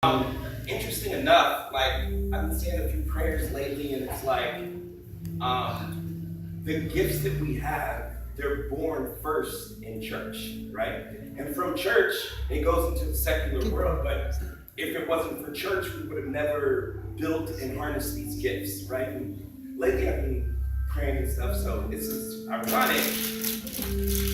Interesting enough, like I've been saying a few prayers lately, and it's like the gifts that we have, they're born first in church, right? And from church, it goes into the secular world. But if it wasn't for church, we would have never built and harnessed these gifts, right? And lately, I've been praying and stuff, so it's just ironic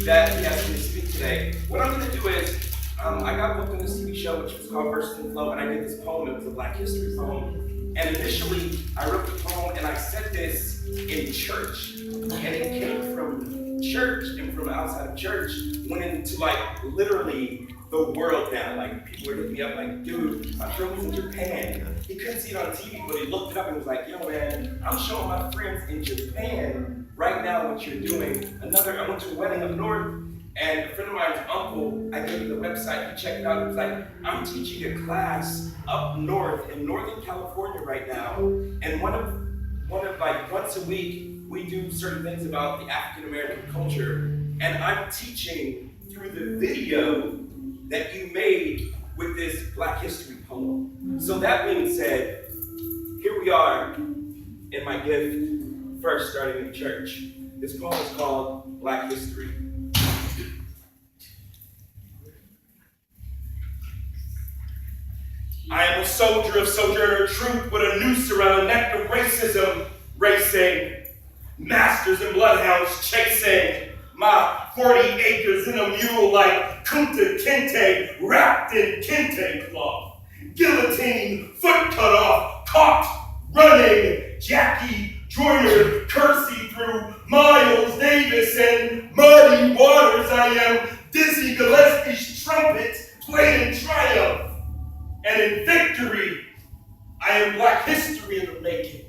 that he asked me to speak today. What I'm going to do is, I got booked on this TV show, which was called Verse and Flow, and I did this poem. It was a Black History poem. And initially, I wrote the poem, and I said this in church. And it came from church, and from outside of church, went into, like, literally the world now. Like, people were hitting me up like, dude, my friend was in Japan. He couldn't see it on TV, but he looked it up and was like, yo, man, I'm showing my friends in Japan right now what you're doing. I went to a wedding up north, and a friend of mine's uncle, I gave him the website, he checked it out, he was like, I'm teaching a class up north in Northern California right now, and one of like once a week, we do certain things about the African American culture, and I'm teaching through the video that you made with this Black History poem. So that being said, here we are in my gift, first starting in church. This poem is called Black History. I am a soldier of sojourner truth with a noose around the neck of racism, racing, masters and bloodhounds chasing my 40 acres in a mule like Compton Ca wrapped in kente cloth, guillotine, foot cut off, caught, running, Jackie Joyner cursing through Miles Davis and muddy waters. I am Dizzy Gillespie's trumpet played in triumph. And in victory, I am Black history in the making.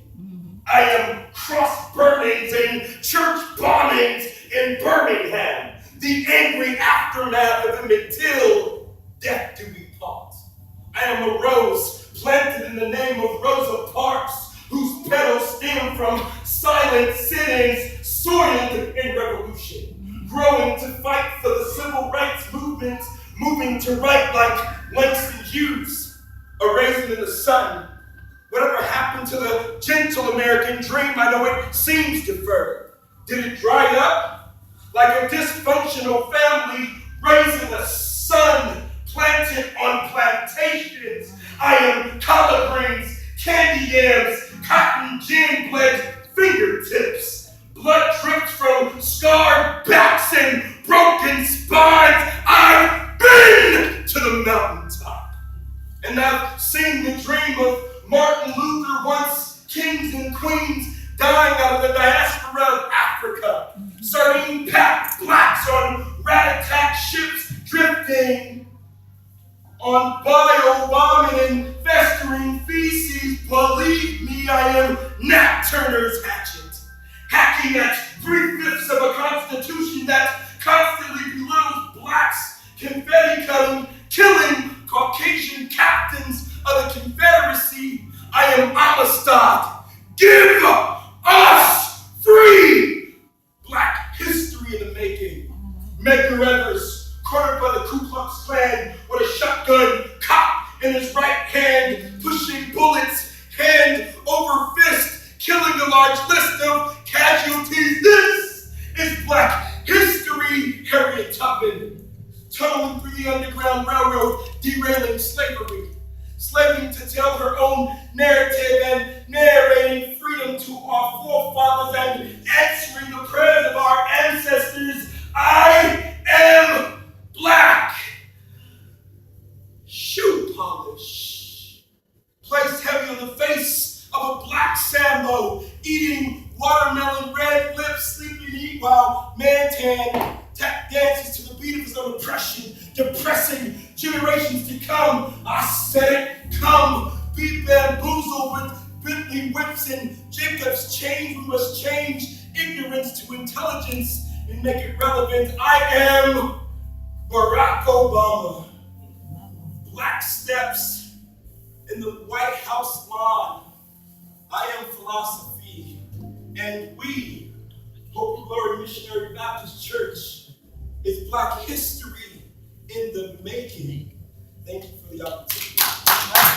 I am cross burnings and church bombings in Birmingham, the angry aftermath of them until death do we part. I am a rose planted in the name of Rosa Parks, whose petals stem from silent sittings soiled in revolution, growing to fight for the civil rights movement, moving to right like Langston Hughes. A raisin in the sun. Whatever happened to the gentle American dream? I know it seems deferred. Did it dry up? Like a dysfunctional family raising a son planted on plantations. I am collard greens, candy yams, cotton gin bled fingertips. Blood drips from scarred backs and broken spines. I've been to the mountaintop. And I've seen the dream of Martin Luther, once kings and queens dying out of the diaspora of Africa. Sardine-packed blacks on rat-attack ships drifting on bio-bombing and festering feces. Believe me, I am Nat Turner's hatchet, hacking at 3/5 of a constitution that constantly belittles blacks, confetti cutting, killing Caucasian captains of the Confederacy. I am Amistad. Give us free Black history in the making. Medgar Evers, cornered by the Ku Klux Klan with a shotgun cocked in his right hand, pushing bullets hand over fist, killing a large list of casualties. This is Black history. Harriet Tubman, tunneling through the Underground Railroad, derailing slavery, slaving to tell her own narrative and narrating freedom to our forefathers and answering the prayers of our ancestors. I am Black. Shoe polish, placed heavy on the face of a Black Sambo, eating watermelon red lips, sleeping eat while Mantan tap dances to the beat of his own oppression, depressing generations to come. I said it, come, be bamboozled with Bentley whips and Jacob's chains. We must change ignorance to intelligence and make it relevant. I am Barack Obama. Black steps in the White House lawn. I am philosophy. And we, Hope Glory Missionary Baptist Church, is Black history in the making. Thank you for the opportunity. Wow.